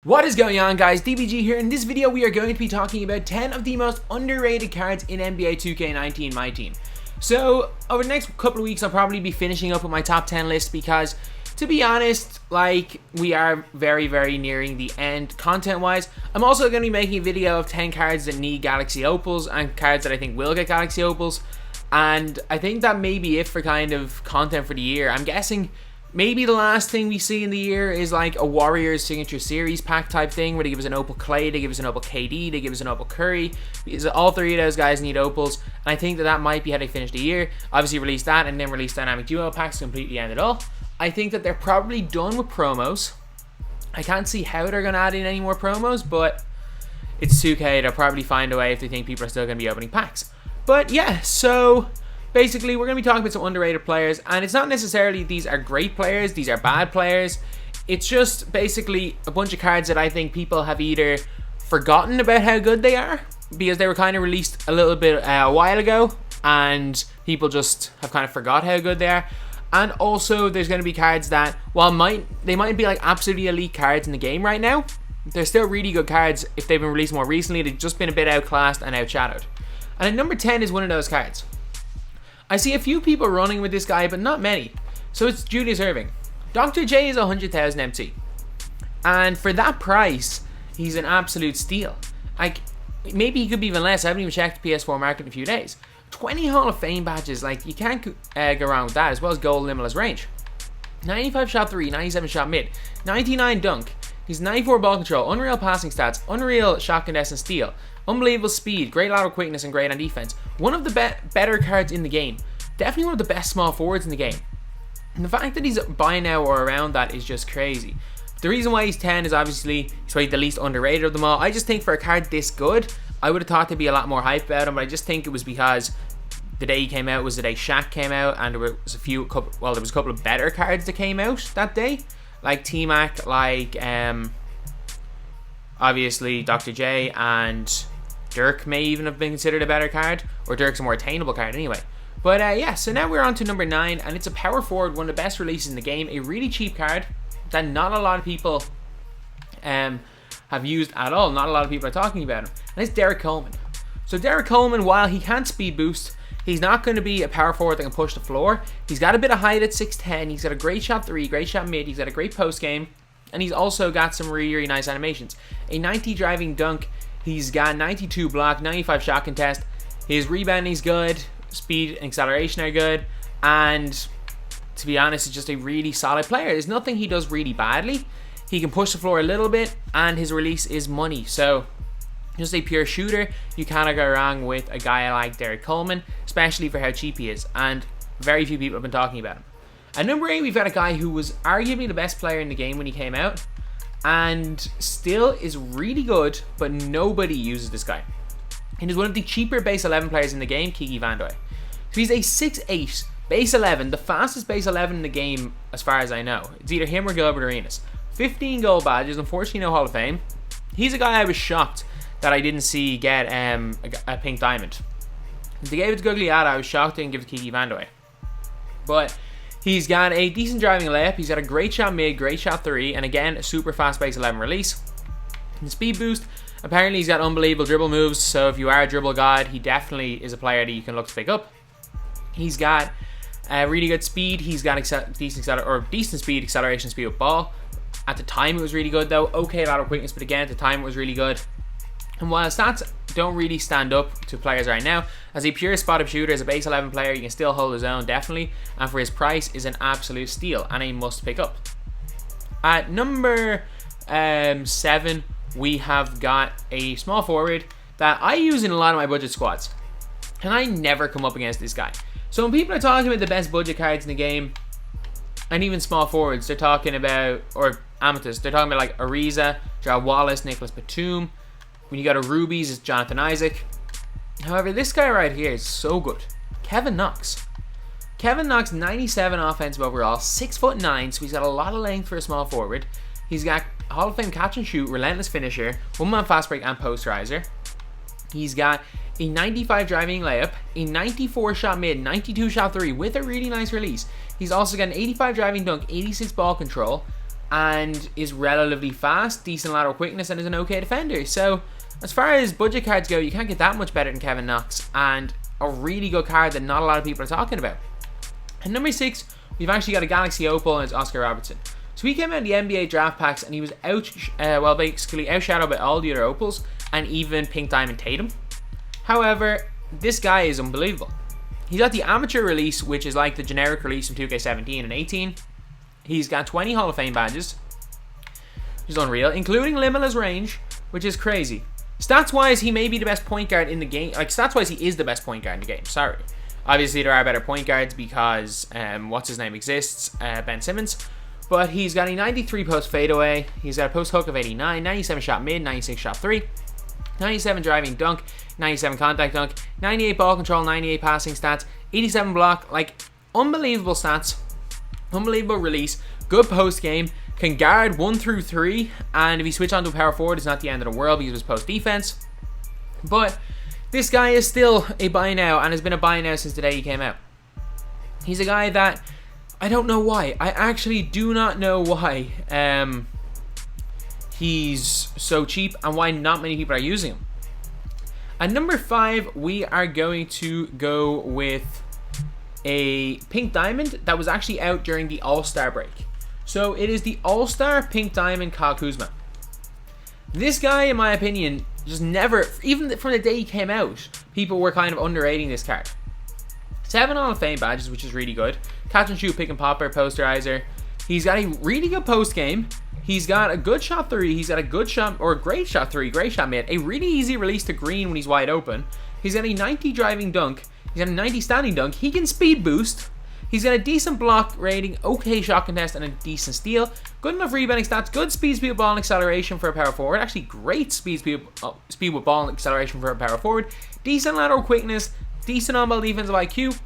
What is going on, guys? DBG here. In this video we are going to be talking about 10 of the most underrated cards in NBA 2K19 MyTEAM. So over the next couple of weeks I'll probably be finishing up with my top 10 list because, to be honest, we are very nearing the end content wise. I'm also going to be making a video of 10 cards that need Galaxy Opals and cards that I think will get Galaxy Opals, and I think that may be it for kind of content for the year. I'm guessing maybe the last thing we see in the year is like a Warriors Signature Series pack type thing where they give us an Opal Clay, they give us an Opal KD, they give us an Opal Curry, because all three of those guys need Opals, and I think that might be how they finish the year. Obviously release that and then release Dynamic Duo packs to completely end it all. I think that they're probably done with promos. I can't see how they're going to add in any more promos, but it's 2K, they'll probably find a way if they think people are still going to be opening packs. But yeah, so basically, we're going to be talking about some underrated players, and it's not necessarily these are great players, these are bad players. It's just basically a bunch of cards that I think people have either forgotten about how good they are, because they were kind of released a little bit a while ago, and people just have kind of forgot how good they are. And also, there's going to be cards that, while they might be like absolutely elite cards in the game right now, they're still really good cards. If they've been released more recently, they've just been a bit outclassed and outshadowed. And at number 10 is one of those cards. I see a few people running with this guy, but not many. So it's Julius Erving. Dr. J is 100,000 MT. And for that price, he's an absolute steal. Like, maybe he could be even less. I haven't even checked the PS4 market in a few days. 20 Hall of Fame badges, like, you can't go wrong with that, as well as gold limitless range. 95 shot 3, 97 shot mid, 99 dunk. He's 94 ball control, unreal passing stats, unreal shot contestant steal, unbelievable speed, great lateral quickness, and great on defense. One of the better cards in the game. Definitely one of the best small forwards in the game. And the fact that he's by now or around that is just crazy. The reason why he's 10 is obviously he's probably the least underrated of them all. I just think for a card this good, I would have thought there'd be a lot more hype about him, but I just think it was because the day he came out was the day Shaq came out, and there was a couple of better cards that came out that day, like T-Mac, like obviously Dr. J, and Dirk may even have been considered a better card, or Dirk's a more attainable card anyway. But yeah, so now we're on to number 9, and it's a power forward, one of the best releases in the game, a really cheap card that not a lot of people have used at all. Not a lot of people are talking about him, and it's Derek Coleman. So Derek Coleman, while he can't speed boost, he's not going to be a power forward that can push the floor. He's got a bit of height at 6'10", he's got a great shot 3, great shot mid, he's got a great post game, and he's also got some really nice animations. A 90 driving dunk, he's got 92 block, 95 shot contest, his rebounding's good, speed and acceleration are good, and to be honest, he's just a really solid player. There's nothing he does really badly. He can push the floor a little bit, and his release is money. So just a pure shooter, you cannot go wrong with a guy like Derek Coleman, especially for how cheap he is, and very few people have been talking about him. At number 8, we've got a guy who was arguably the best player in the game when he came out, and still is really good, but nobody uses this guy. And he's one of the cheaper base 11 players in the game, Kiki Vandoy. So he's a 6'8", base 11, the fastest base 11 in the game as far as I know. It's either him or Gilbert Arenas. 15 gold badges, unfortunately no Hall of Fame. He's a guy I was shocked that I didn't see get a pink diamond. If they gave it to Guglielmo, I was shocked they didn't give it to Kiki Vandoy. But he's got a decent driving layup, he's got a great shot mid, great shot 3, and again, a super fast base 11 release. And speed boost, apparently he's got unbelievable dribble moves, so if you are a dribble god, he definitely is a player that you can look to pick up. He's got really good speed, he's got decent speed, acceleration, speed with ball. At the time it was really good though, okay lateral quickness, but again at the time it was really good. And while stats don't really stand up to players right now, as a pure spot-up shooter, as a base 11 player, you can still hold his own, definitely, and for his price is an absolute steal and a must pick up. At number 7, we have got a small forward that I use in a lot of my budget squads, and I never come up against this guy. So when people are talking about the best budget cards in the game, and even small forwards, they're talking about, or amethyst, they're talking about like Ariza, Jarrell Wallace, Nicholas Batum. When you got a Rubies, it's Jonathan Isaac. However, this guy right here is so good. Kevin Knox. Kevin Knox, 97 offensive overall, 6'9", so he's got a lot of length for a small forward. He's got Hall of Fame catch and shoot, relentless finisher, one-man fast break, and posterizer. He's got a 95 driving layup, a 94 shot mid, 92 shot 3 with a really nice release. He's also got an 85 driving dunk, 86 ball control, and is relatively fast, decent lateral quickness, and is an okay defender. So as far as budget cards go, you can't get that much better than Kevin Knox, and a really good card that not a lot of people are talking about. At number 6, we've actually got a Galaxy Opal, and it's Oscar Robertson. So he came out in the NBA draft packs, and he was basically outshadowed by all the other Opals, and even Pink Diamond Tatum. However, this guy is unbelievable. He's got the amateur release, which is like the generic release from 2K17 and 18. He's got 20 Hall of Fame badges, which is unreal, including limitless range, which is crazy. Stats-wise, he may be the best point guard in the game. Like, stats-wise, he is the best point guard in the game. Sorry. Obviously, there are better point guards because, what's-his-name exists, Ben Simmons. But he's got a 93 post fadeaway. He's got a post hook of 89, 97 shot mid, 96 shot 3, 97 driving dunk, 97 contact dunk, 98 ball control, 98 passing stats, 87 block. Like, unbelievable stats. Unbelievable release. Good post game. Can guard 1 through 3. And if you switch on to a power forward, it's not the end of the world because of his post defense. But this guy is still a buy now, and has been a buy now since the day he came out. He's a guy that I don't know why. I actually do not know why he's so cheap and why not many people are using him. At number 5, we are going to go with a Pink Diamond that was actually out during the All-Star break. So it is the All-Star Pink Diamond Kyle Kuzma. This guy, in my opinion, just never, even from the day he came out, people were kind of underrating this card. 7 Hall of Fame badges, which is really good. Catch and shoot, pick and popper, posterizer. He's got a really good post game. He's got a good shot 3. He's got a good shot, or a great shot 3, great shot mid. A really easy release to green when he's wide open. He's got a 90 driving dunk. He's got a 90 standing dunk. He can speed boost. He's got a decent block rating, okay shot contest, and a decent steal. Good enough rebounding stats, good speed with ball and acceleration for a power forward. Actually, great speed with ball and acceleration for a power forward. Decent lateral quickness, decent on-ball defensive IQ.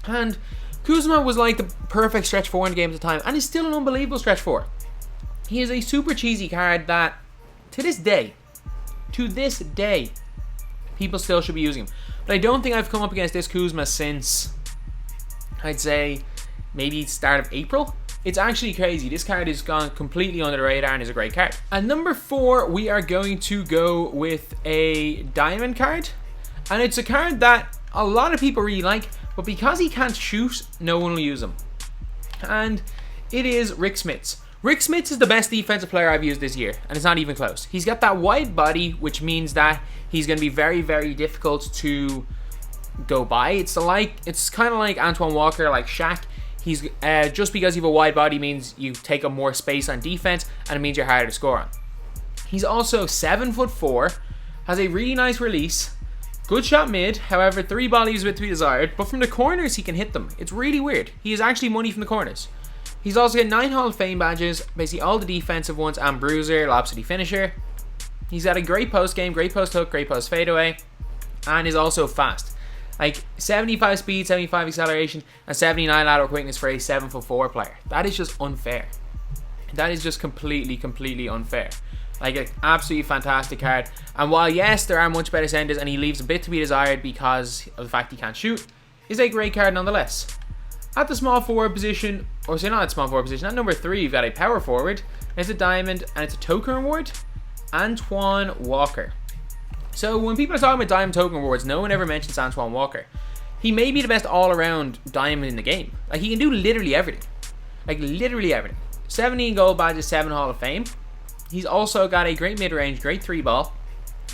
And Kuzma was like the perfect stretch 4 in the game at the time, and is still an unbelievable stretch 4. He is a super cheesy card that, to this day, people still should be using him. But I don't think I've come up against this Kuzma since, I'd say, maybe start of April. It's actually crazy. This card has gone completely under the radar and is a great card. At number 4, we are going to go with a diamond card. And it's a card that a lot of people really like, but because he can't shoot, no one will use him. And it is Rik Smits. Rik Smits is the best defensive player I've used this year, and it's not even close. He's got that wide body, which means that he's going to be very, very difficult to go by. It's kind of like Antoine Walker, like Shaq. He's just because you have a wide body means you take up more space on defense, and it means you're harder to score on. He's also 7'4", has a really nice release, good shot mid, however 3 ball leaves a bit to be desired, but from the corners he can hit them. It's really weird. He is actually money from the corners. He's also got 9 Hall of Fame badges, basically all the defensive ones, and bruiser, lob city finisher. He's got a great post game, great post hook, great post fadeaway, and is also fast. Like 75 speed, 75 acceleration, and 79 lateral quickness for a 7'4" player. That is just unfair. That is just completely unfair. Like an absolutely fantastic card. And while yes, there are much better centers, and he leaves a bit to be desired because of the fact he can't shoot, is a great card nonetheless. At the small forward position, or say not at small forward position, at number 3, you've got a power forward. It's a diamond, and it's a token reward. Antoine Walker. So when people are talking about diamond token rewards, no one ever mentions Antoine Walker. He may be the best all-around diamond in the game. Like, he can do literally everything. Like, literally everything. 17 gold badges, 7 Hall of Fame. He's also got a great mid-range, great 3 ball.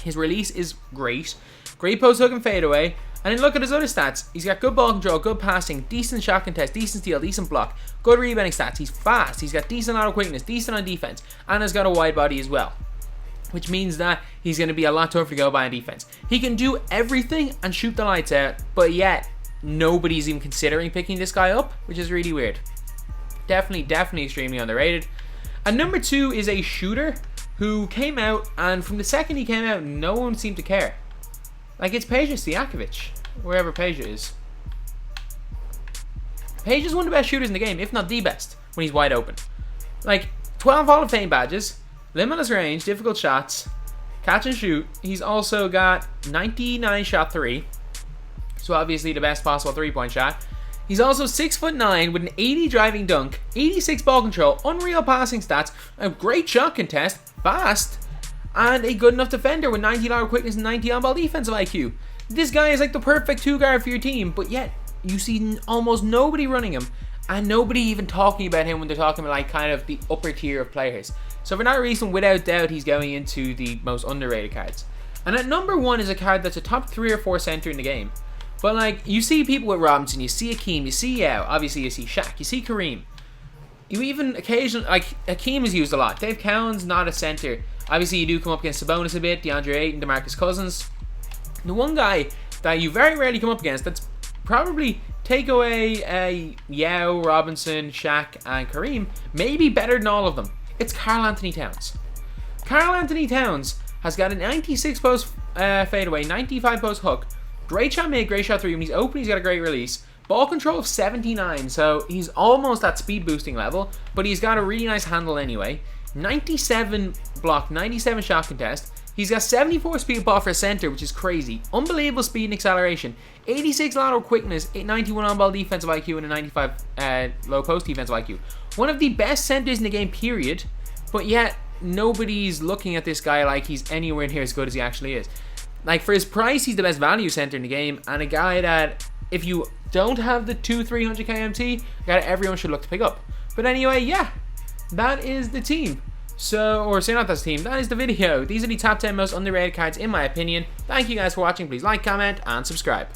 His release is great. Great post hook and fadeaway. And then look at his other stats. He's got good ball control, good passing, decent shot contest, decent steal, decent block, good rebounding stats. He's fast. He's got decent lateral quickness, decent on defense, and has got a wide body as well, which means that he's going to be a lot tougher to go by on defense. He can do everything and shoot the lights out, but yet nobody's even considering picking this guy up, which is really weird. Definitely extremely underrated. And number 2 is a shooter who came out, and from the second he came out, no one seemed to care. Like, it's Peja Stojakovic, wherever Peja is. Peja is one of the best shooters in the game, if not the best, when he's wide open. Like, 12 Hall of Fame badges, limitless range, difficult shots, catch and shoot. He's also got 99 shot 3, so obviously the best possible 3-point shot. He's also 6'9" with an 80 driving dunk, 86 ball control, unreal passing stats, a great shot contest, fast, and a good enough defender with 90 lateral quickness and 90 on-ball defensive IQ. This guy is like the perfect 2-guard for your team, but yet you see almost nobody running him, and nobody even talking about him when they're talking about like kind of the upper tier of players. So for that reason, without doubt, he's going into the most underrated cards. And at number 1 is a card that's a top 3 or 4 center in the game. But like, you see people with Robertson, you see Akeem, you see Yao, obviously you see Shaq, you see Kareem. You even occasionally, like, Akeem is used a lot. Dave Cowan's not a center. Obviously you do come up against Sabonis a bit, DeAndre Ayton, DeMarcus Cousins. The one guy that you very rarely come up against, that's probably, take away Yao, Robinson, Shaq, and Kareem, maybe better than all of them. It's KarlAnthony Towns. KarlAnthony Towns has got a 96 post fadeaway, 95 post hook, great shot mid, great shot 3. When he's open, he's got a great release. Ball control of 79, so he's almost at speed boosting level, but he's got a really nice handle anyway. 97 block, 97 shot contest. He's got 74 speed ball for a center, which is crazy. Unbelievable speed and acceleration. 86 lateral quickness, 91 on-ball defensive IQ, and a 95 low post defensive IQ. One of the best centers in the game, period. But yet, nobody's looking at this guy like he's anywhere near as good as he actually is. Like, for his price, he's the best value center in the game, and a guy that, if you don't have the 200-300 KMT, a guy that everyone should look to pick up. But anyway, yeah, that is the team. So, or say not that's the team, that is the video. These are the top 10 most underrated cards in my opinion. Thank you guys for watching. Please like, comment, and subscribe.